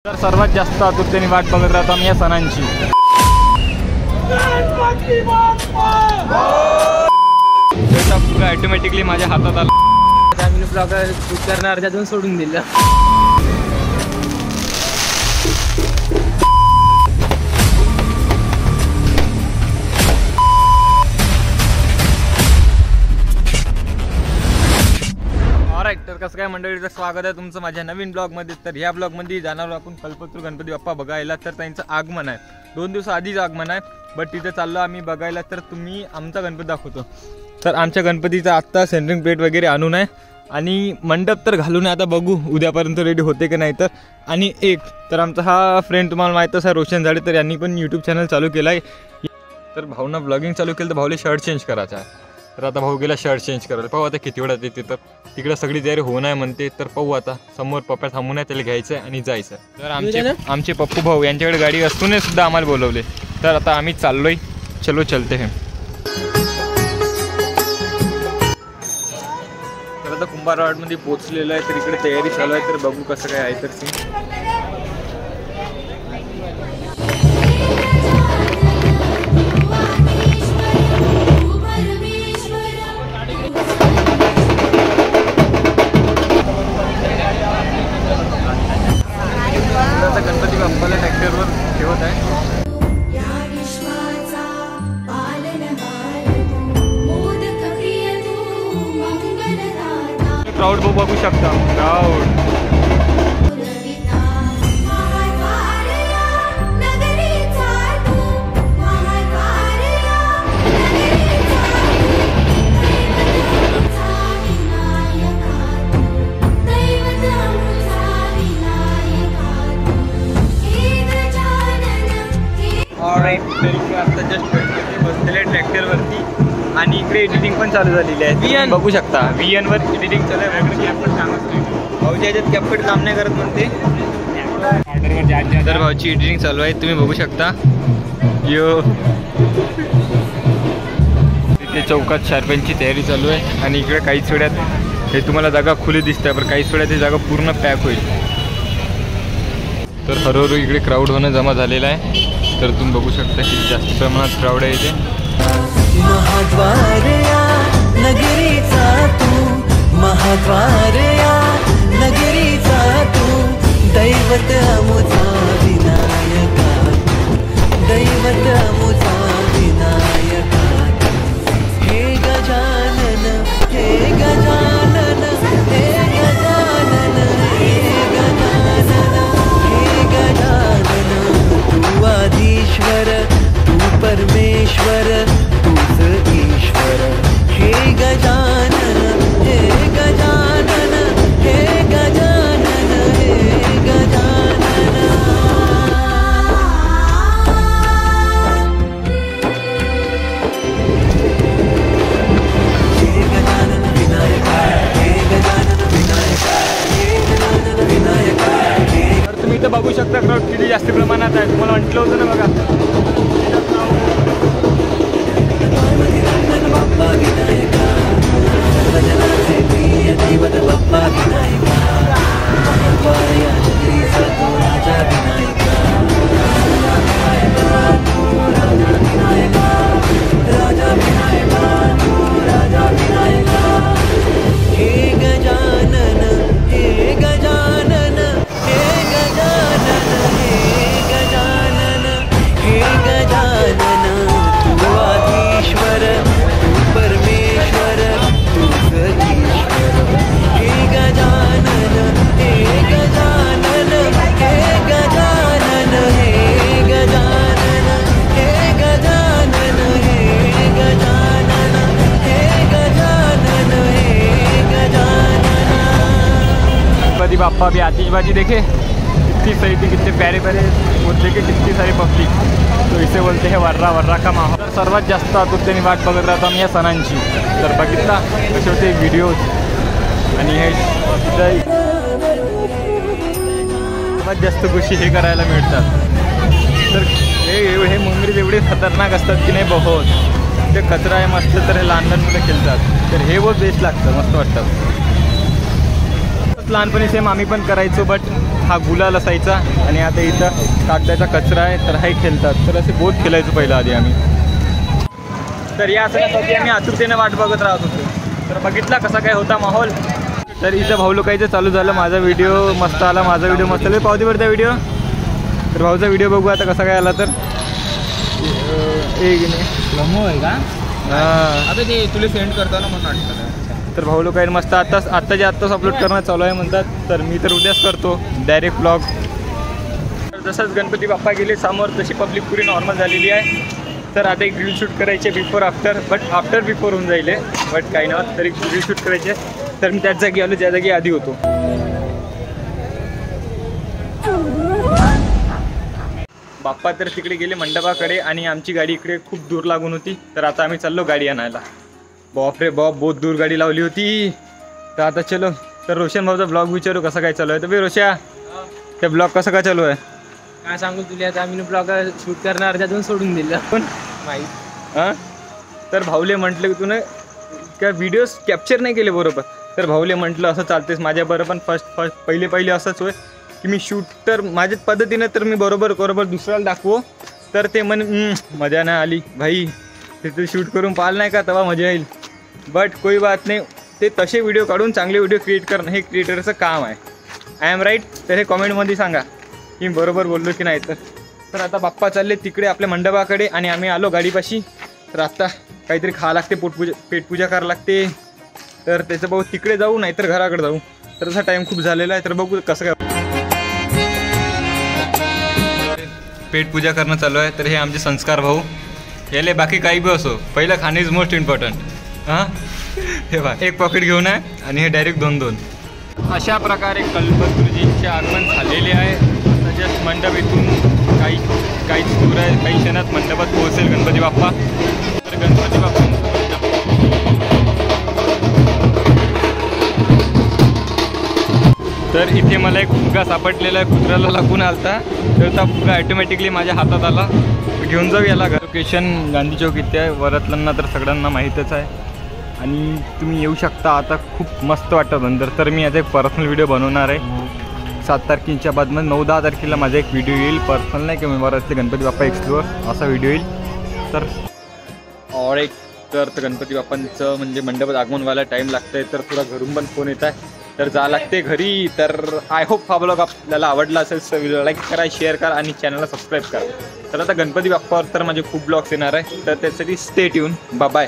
तर सर्वात जास्त आतुरतेने वाट बघत राहतो आम्ही या सणांची। ऑटोमॅटिकली माझ्या हातात आला। आम्ही ब्लॉगर शूट करणार त्यातून सोडून दिलं। तर कसं काय मंडळीचं स्वागत आहे तुमचं माझ्या नवीन ब्लॉगमध्ये। तर ह्या ब्लॉगमध्ये जाणार आपण कल्पतरू गणपती बाप्पा बघायला। तर त्यांचं आगमन आहे 2 दिवस आधीच आगमन आहे, बट तिथे चाललो आम्ही बघायला। तर तुम्ही आमचा गणपती दाखवतो। तर आमच्या गणपतीचा आत्ता सेंटरिंग प्लेट वगैरे आणून आहे आणि मंडप तर घालून आहे, आता बघू उद्यापर्यंत रेडी होते की नाही। तर आणि एक तर आमचा हा फ्रेंड तुम्हाला माहीतच आहे रोशन झाडे, तर यांनी पण यूट्यूब चॅनल चालू केला आहे। तर भाऊनं ब्लॉगिंग चालू केलं तर भाऊला शर्ट चेंज करायचा आहे। तर आता भाऊ गेला शर्ट चेंज करायला, पाहू आता किती वेळात येते। तर तिकडे सगळी तयारी होऊ नये म्हणते, तर पाहू आता समोर पप्पा थांबून आहे त्याला घ्यायचं आहे आणि जायचं आहे। तर आमचे पप्पू भाऊ यांच्याकडे गाडी असूनही सुद्धा आम्हाला बोलवले, तर आता आम्ही चाललोय। चलो चलते हैं। तर आता कुंभारवाडमध्ये पोहोचलेलं आहे, तर इकडे तयारी चालू आहे। तर बघू कसं काय आहे तर सीन। गणपती बाप्पाला ट्रॅक्टरवर ठेवत आहे। क्राऊड बघू शकता, क्राऊड आता जस्ट बसलेले ट्रॅक्टरवरती आणि इकडे एडिटिंग पण चालू झालेली आहे, बघू शकता। VN वर एडिटिंग चालू आहे। भाऊच्या ह्याच्यात कॅपकट काम नाही करत म्हणते, तर भाऊची एडिटिंग चालू आहे, तुम्ही बघू शकता। यो तिथे चौकात शार्पेनची तयारी चालू आहे आणि इकडे काहीच वेळात हे तुम्हाला जागा खुली दिसते, पण काहीच वेळात ही जागा पूर्ण पॅक होईल। तर हळूहळू इकडे क्राऊड होणं जमा झालेलं आहे, तर तुम्ही बघू शकता की जास्त प्रमाणात क्राऊड आहे इथे। महाद्वारया नगरीचा तू, महाद्वारया नगरीचा तू, दैवत अमुचा विनायका, दैवत अमुचा विनायका। हे गजानन हे गजानन हे गजानन हे गजानन हे गजानन, तू आधीश्वर तू परमेश्वर तूच ईश्वर। हे गजानन हे गजानन हे गजानन हे गजानन। हे गजानन विनायका, हे गजानन विनायका, हे गजानन विनायका। तर तुम्ही इथं बघू शकता क्राऊड किती जास्त प्रमाणात आहे, तुम्हाला म्हटलं होतं ना बघा। बाप्पा विनायका, सर्वजनाचे प्रिय दैवत बाप्पा विनायका, महाद्वारया नगरीचा तू राजा विनायका, राजा विनायका, राजा विनायका, राजा विनायका। हे गजानन हे गजानन हे गजानन हे गजानन हे गजानन, तू आधीश्वर परमेश्वर तूच ईश्वर। हे गजानन हे गजानन हे गजानन हे गजानन हे गजानन हे गजानन हे गजानन हे गजानन। गणपति बाप्पा भी आतिशबाजी देखे कितनी सही थी, कितने प्यारे प्यारे बोलते कि कितनी सारी पब्लिक, तो इसे बोलते हैं वर्रा वर्रा का माहौल। तर सर्वात जास्त आतुरतेने वाट बघत राहतो आम्ही या सणांची। तर बघितला कसे होते व्हिडिओज आणि हे सर्वात जास्त गोष्टी हे करायला मिळतात। तर हे मुंगरीत एवढे खतरनाक असतात की नाही बहुत, ते कचरा आहे मस्त, तर हे लहान लहान मुलं खेळतात, तर हे बहुत बेस्ट लागतं, मस्त वाटतं। लहानपणी सेम आम्ही पण करायचो, बट हा गुलाल असायचा आणि आता इथं कागदाचा कचरा आहे तर हाही खेळतात. तर असे बहुत खेळायचो पहिला आधी आम्ही. तर या सणासाठी आम्ही आतुरतेने वाट बघत राहत होतो. तर बघितला कसा काय होता माहोल. तर इथं भाऊ लोकांचं चालू झालं. माझा व्हिडिओ मस्त आला, माझा व्हिडिओ मस्त आला. पावती पडता व्हिडिओ. तर भाऊचा व्हिडिओ बघू आता कसा काय आला. तर एक लमो आहे का? हां आता ते तुला सेंड करतो ना म्हणून वाटतं. तर भाऊ लोक मस्त आत्ताच्या आत्ताच अपलोड करणं चालू आहे म्हणतात. तर मी तर उद्याच करतो डायरेक्ट ब्लॉग. तर जसंच गणपती बाप्पा गेले समोर तशी पब्लिक पुरी नॉर्मल झालेली आहे. तर आता एक रील शूट करायचे before after, but after before होऊन जाईल. बट काही नव्हतं तरी रील शूट करायचे. तर मी त्याच जागी आलो ज्या जागी आधी होतो. बाप्पा तर तिकडे गेले मंडपाकडे आणि आमची गाडी इकडे खूप दूर लागून होती. तर आता आम्ही चाललो गाडी आणायला. बाप रे बाप बहुत दूर गाडी लावली होती. तर आता चलो. तर रोशन भाऊचा ब्लॉग विचारू कसा काय चालू आहे. तर बे रोशा ते ब्लॉग कसं काय चालू आहे. काय सांगू तुला आता आम्ही ब्लॉग शूट करणार त्यातून सोडून दिलं पण माहीत. हां तर भाऊले म्हटलं की तुने काय व्हिडिओज कॅप्चर नाही केले बरोबर. तर भाऊले म्हटलं असं चालतेस माझ्याबरोबर पण फर्स्ट पहिले असंच होय की मी शूट तर माझ्याच पद्धतीनं तर मी बरोबर दुसऱ्याला दाखवो. तर ते मजा नाही आली भाई. तिथे शूट करून पाहिलं नाही का तेव्हा मजा येईल. बट कोई बात नाही. ते तसे व्हिडिओ काढून चांगले व्हिडिओ क्रिएट करणं हे क्रिएटरचं काम आहे. I am right. तर हे कॉमेंटमध्ये सांगा की बरोबर बोललो की नाही. तर आता बाप्पा चालले तिकडे आपल्या मंडपाकडे आणि आम्ही आलो गाडीपाशी. तर आता काहीतरी खावं लागते, पेटपूजा करावं लागते. तर त्याचं बघू तिकडे जाऊ नाहीतर घराकडे जाऊ. तर तसा टाईम खूप झालेला आहे. तर बघू कसं काय. पेटपूजा करणं चालू आहे. तर हे आमचे संस्कार भाऊ याले बाकी काही बी असो पहिलं खाणं इज मोस्ट इम्पॉर्टंट. हां हे बघा एक पॉकेट घेऊन आहे आणि हे डायरेक्ट 2-2. अशा प्रकारे कल्पतरूजींचे आगमन झालेले आहे. आता जस्ट मंडप इथून काही दूर आहे. काही क्षणात मंडपात पोहोचेल गणपती बाप्पा. तर गणपती बाप्पा तर इथे मला एक फुगा सापडलेला आहे. कुत्र्याला लागून आलता तर त्या फुगा ॲटोमॅटिकली माझ्या हातात आला. घेऊन जाऊ याला. लोकेशन गांधी चौक इथे आहे. वरातल्यांना तर सगळ्यांना माहीतच आहे आणि तुम्ही येऊ शकता. आता खूप मस्त वाटतं नंतर. तर मी याचा एक पर्सनल व्हिडिओ बनवणार आहे 7 तारखेच्या बादमध्ये. 9-10 तारखेला माझा एक व्हिडिओ येईल. पर्सनल नाही की मी वरातले गणपती बाप्पा एक्सप्लोअर असा व्हिडिओ येईल. तर ऑलराईट. तर गणपती बाप्पांचं म्हणजे मंडपात आगमन व्हायला टाईम लागतं आहे. तर थोडा घरून पण फोन येत आहे तर जा लागते घरी. तर आय होप हा ब्लॉग आपल्याला आवडला असेल तर व्हिडिओ लाईक करा, शेअर करा आणि चॅनलला सबस्क्राईब करा. तर आता गणपती बाप्पावर तर माझे खूप ब्लॉग्स येणार आहे. तर त्यासाठी स्टे ट्यून. बाय.